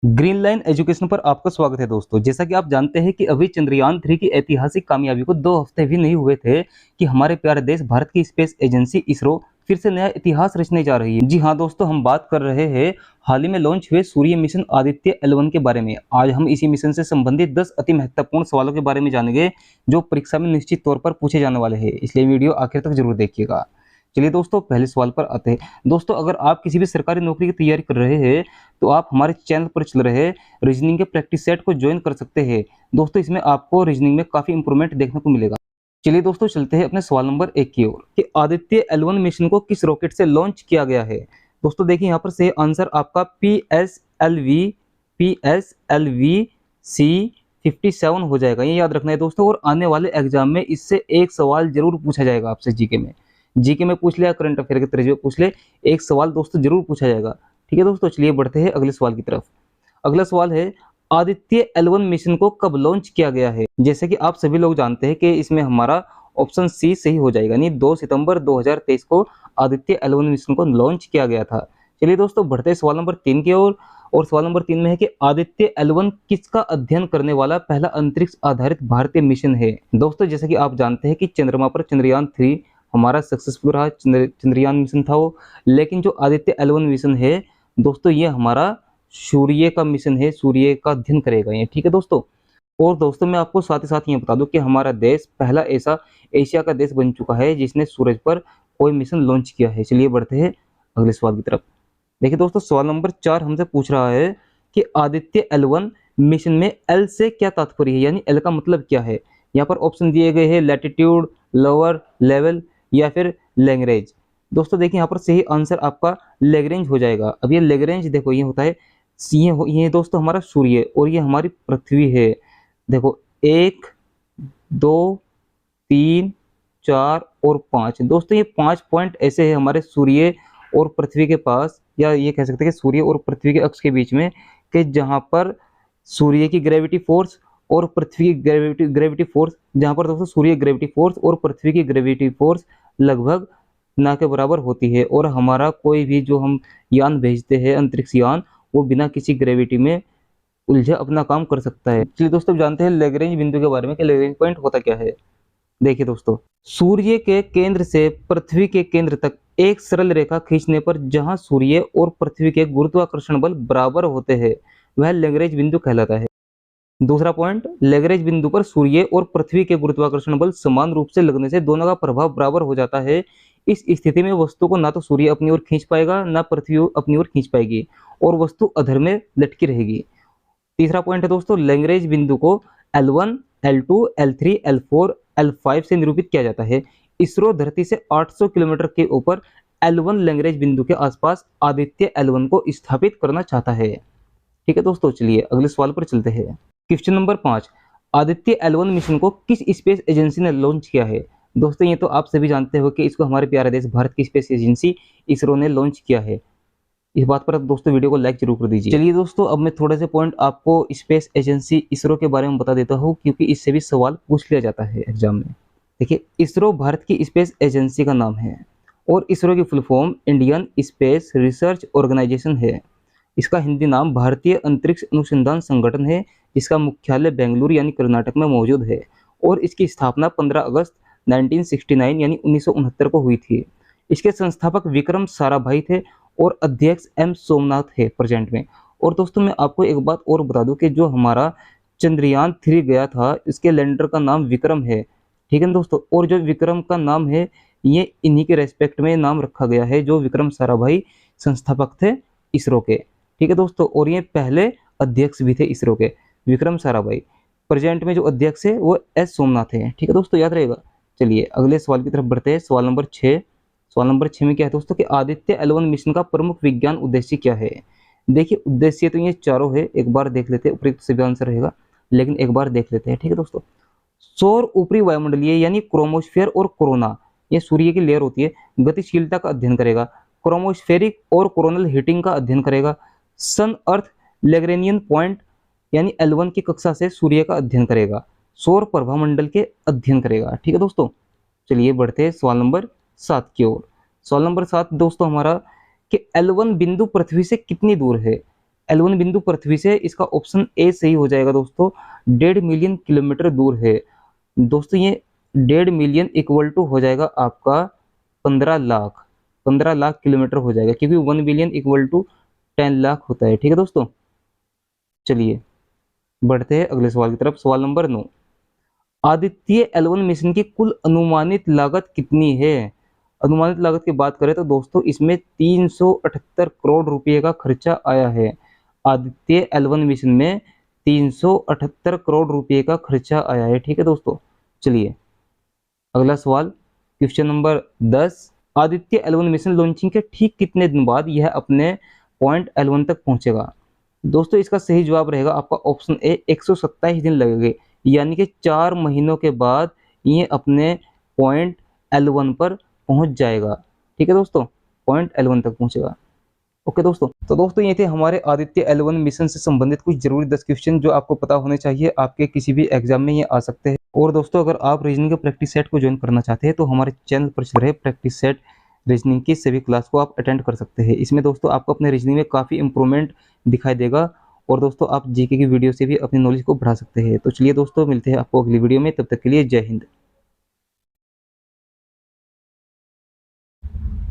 Green line education पर आपका स्वागत है दोस्तों। जैसा कि आप जानते हैं कि अभी चंद्रयान 3 की ऐतिहासिक कामयाबी को 2 हफ्ते भी नहीं हुए थे कि हमारे प्यारे देश भारत की स्पेस एजेंसी इसरो फिर से नया इतिहास रचने जा रही है। जी हाँ दोस्तों, हम बात कर रहे हैं हाल ही में लॉन्च हुए सूर्य मिशन आदित्य L1 के बारे में। आज हम इसी मिशन से संबंधित 10 अति महत्वपूर्ण सवालों के बारे में जानेंगे जो परीक्षा में निश्चित तौर पर पूछे जाने वाले हैं, इसलिए वीडियो आखिर तक जरूर देखिएगा। चलिए दोस्तों, पहले सवाल पर आते हैं। दोस्तों, अगर आप किसी भी सरकारी नौकरी की तैयारी कर रहे हैं तो आप हमारे चैनल पर चल रहे रीजनिंग के प्रैक्टिस सेट को ज्वाइन कर सकते हैं। दोस्तों, इसमें आपको रीजनिंग में काफी इंप्रूवमेंट देखने को मिलेगा। चलिए दोस्तों, चलते हैं अपने सवाल नंबर 1 की ओर कि आदित्य L1 मिशन को किस रॉकेट से लॉन्च किया गया है। दोस्तों देखिए, यहाँ पर सही आंसर आपका PSLV C57 हो जाएगा। ये याद रखना है दोस्तों, और आने वाले एग्जाम में इससे एक सवाल जरूर पूछा जाएगा आपसे। जीके में पूछ लिया, करंट अफेयर के तरीके पूछ ले, एक सवाल दोस्तों जरूर पूछा जाएगा। ठीक है दोस्तों, चलिए बढ़ते हैं अगले सवाल की तरफ। अगला सवाल है, आदित्य L1 मिशन को कब लॉन्च किया गया है। जैसे कि आप सभी लोग जानते हैं कि इसमें हमारा ऑप्शन सी सही हो जाएगा, यानी 2 सितंबर 2023 को आदित्य L1 मिशन को लॉन्च किया गया था। चलिए दोस्तों, बढ़ते हैं सवाल नंबर 3 की ओर। और सवाल नंबर 3 में है कि आदित्य L1 किसका अध्ययन करने वाला पहला अंतरिक्ष आधारित भारतीय मिशन है। दोस्तों, जैसे कि आप जानते हैं कि चंद्रमा पर चंद्रयान 3 हमारा सक्सेसफुल रहा, चंद्रयान मिशन था वो। लेकिन जो आदित्य L1 मिशन है दोस्तों, ये हमारा सूर्य का मिशन है, सूर्य का अध्ययन करेगा ये। ठीक है दोस्तों, और दोस्तों मैं आपको साथ ही साथ ये बता दूं कि हमारा देश पहला ऐसा एशिया का देश बन चुका है जिसने सूरज पर कोई मिशन लॉन्च किया है। चलिए बढ़ते हैं अगले सवाल की तरफ। देखिए दोस्तों, सवाल नंबर 4 हमसे पूछ रहा है कि आदित्य L1 मिशन में L से क्या तात्पर्य है, यानी L का मतलब क्या है। यहाँ पर ऑप्शन दिए गए हैं लैटिट्यूड, लोअर लेवल या फिर लैग्रेंज। दोस्तों देखिए, यहाँ पर सही आंसर आपका लैग्रेंज हो जाएगा। अब ये लैग्रेंज देखो, ये होता है ये दोस्तों हमारा सूर्य और ये हमारी पृथ्वी है। देखो 1 2 3 4 और 5। दोस्तों ये 5 पॉइंट ऐसे हैं हमारे सूर्य और पृथ्वी के पास, या ये कह सकते हैं कि सूर्य और पृथ्वी के अक्ष के बीच में, कि जहां पर सूर्य की ग्रेविटी फोर्स और पृथ्वी की ग्रेविटी फोर्स, जहां पर दोस्तों सूर्य ग्रेविटी फोर्स और पृथ्वी की ग्रेविटी फोर्स लगभग ना के बराबर होती है। और हमारा कोई भी जो हम यान भेजते हैं, अंतरिक्ष यान, वो बिना किसी ग्रेविटी में उलझे अपना काम कर सकता है। चलिए दोस्तों, जानते हैं लैग्रेंज बिंदु के बारे में कि लैग्रेंज पॉइंट होता क्या है। देखिए दोस्तों, सूर्य के केंद्र से पृथ्वी के केंद्र तक एक सरल रेखा खींचने पर जहां सूर्य और पृथ्वी के गुरुत्वाकर्षण बल बराबर होते हैं वह लैग्रेंज बिंदु कहलाता है। दूसरा पॉइंट, लैग्रेंज बिंदु पर सूर्य और पृथ्वी के गुरुत्वाकर्षण बल समान रूप से लगने से दोनों का प्रभाव बराबर हो जाता है। इस स्थिति में वस्तु को ना तो सूर्य अपनी ओर खींच पाएगा, ना पृथ्वी अपनी ओर खींच पाएगी, और वस्तु अधर में लटकी रहेगी। तीसरा पॉइंट है दोस्तों, लैग्रेंज बिंदु को L1, L2, L3, L4, L5 से निरूपित किया जाता है। इसरो धरती से 800 किलोमीटर के ऊपर L1 लैग्रेंज बिंदु के आसपास आदित्य L1 को स्थापित करना चाहता है। ठीक है दोस्तों, चलिए अगले सवाल पर चलते हैं। Question number 5, Aditya L1 mission को किस स्पेस एजेंसी ने लॉन्च किया है। दोस्तों ये तो आप सभी जानते हो कि इसको हमारे प्यारे देश भारत की स्पेस एजेंसी इसरो ने लॉन्च किया है। इस बात पर दोस्तों वीडियो को लाइक जरूर कर दीजिए। चलिए दोस्तों, अब मैं थोड़े से पॉइंट आपको स्पेस एजेंसी इसरो के बारे में बता देता हूँ, क्योंकि इससे भी सवाल पूछ लिया जाता है एग्जाम में। देखिए, इसरो भारत की स्पेस एजेंसी का नाम है और इसरो की full form Indian Space Research Organisation है। इसका हिंदी नाम भारतीय अंतरिक्ष अनुसंधान संगठन है, जिसका मुख्यालय बेंगलुरु यानी कर्नाटक में मौजूद है। और इसकी स्थापना 15 अगस्त 1969 यानी 1969 को हुई थी। इसके संस्थापक विक्रम साराभाई थे और अध्यक्ष M सोमनाथ है प्रेजेंट में। और दोस्तों मैं आपको एक बात और बता दूं कि जो हमारा चंद्रयान 3 गया था, इसके लैंडर का नाम विक्रम है। ठीक है दोस्तों, और जो विक्रम का नाम है ये इन्हीं के रेस्पेक्ट में नाम रखा गया है, जो विक्रम साराभाई संस्थापक थे इसरो के। ठीक है दोस्तों, और ये पहले अध्यक्ष भी थे इसरो के, विक्रम साराभाई। प्रेजेंट में जो अध्यक्ष है वो S सोमनाथ है। ठीक है दोस्तों, याद रहेगा। चलिए अगले सवाल की तरफ बढ़ते हैं। सवाल नंबर 6। सवाल नंबर 6 में क्या है दोस्तों कि आदित्य L1 मिशन का प्रमुख विज्ञान उद्देश्य क्या है। देखिए, उद्देश्य तो ये चारों है, एक बार देख लेते हैं, उपयुक्त सभी आंसर रहेगा, लेकिन एक बार देख लेते हैं। ठीक है दोस्तों, सौर ऊपरी वायुमंडलीय यानी क्रोमोस्फेयर और कोरोना, ये सूर्य की लेयर होती है, गतिशीलता का अध्ययन करेगा। क्रोमोस्फेरिक और कोरोनल हीटिंग का अध्ययन करेगा। सन अर्थ लैग्रेनियन पॉइंट यानी L1 की कक्षा से सूर्य का अध्ययन करेगा। सौर प्रभामंडल के अध्ययन करेगा। ठीक है दोस्तों, चलिए बढ़ते हैं सवाल नंबर 7 की ओर। सवाल नंबर 7 दोस्तों हमारा कि L1 बिंदु पृथ्वी से कितनी दूर है। L1 बिंदु पृथ्वी से, इसका ऑप्शन ए सही हो जाएगा दोस्तों, 1.5 मिलियन किलोमीटर दूर है। दोस्तों ये 1.5 मिलियन इक्वल टू हो जाएगा आपका 15 लाख, 15 लाख किलोमीटर हो जाएगा, क्योंकि 1 बिलियन इक्वल टू 10 लाख होता है। ठीक है दोस्तों, चलिए बढ़ते हैं अगले सवाल की तरफ। सवाल नंबर 9, आदित्य L1 मिशन की कुल अनुमानित लागत कितनी है? अनुमानित लागत की बात करें तो दोस्तों इसमें 378 करोड़ रुपए का खर्चा आया है। आदित्य L1 मिशन में 378 करोड़ रुपए का खर्चा आया है। ठीक है दोस्तों, चलिए अगला सवाल, question number 10, Aditya L1 mission launching के ठीक कितने दिन बाद यह अपने पॉइंट L1 तक पहुंचेगा? दोस्तों इसका सही जवाब रहेगा आपका ऑप्शन ए, 127 दिन लगेंगे, यानी कि 4 महीनों के बाद ये अपने पॉइंट L1 पर पहुंच जाएगा। ठीक है दोस्तों, पॉइंट L1 तक पहुंचेगा। ओके दोस्तों, तो दोस्तों ये थे हमारे आदित्य L1 मिशन से संबंधित कुछ जरूरी 10 क्वेश्चन जो आपको पता होने चाहिए, आपके किसी भी एग्जाम में ये आ सकते हैं। और दोस्तों अगर आप रीजनिंग के प्रैक्टिस सेट को ज्वाइन करना चाहते हैं तो हमारे चैनल पर चल रहे प्रैक्टिस सेट रीजनिंग की सभी क्लास को आप अटेंड कर सकते हैं। इसमें दोस्तों आपको अपने रीजनिंग में काफ़ी इंप्रूवमेंट दिखाई देगा, और दोस्तों आप जीके की वीडियो से भी अपनी नॉलेज को बढ़ा सकते हैं। तो चलिए दोस्तों मिलते हैं आपको अगली वीडियो में, तब तक के लिए जय हिंद।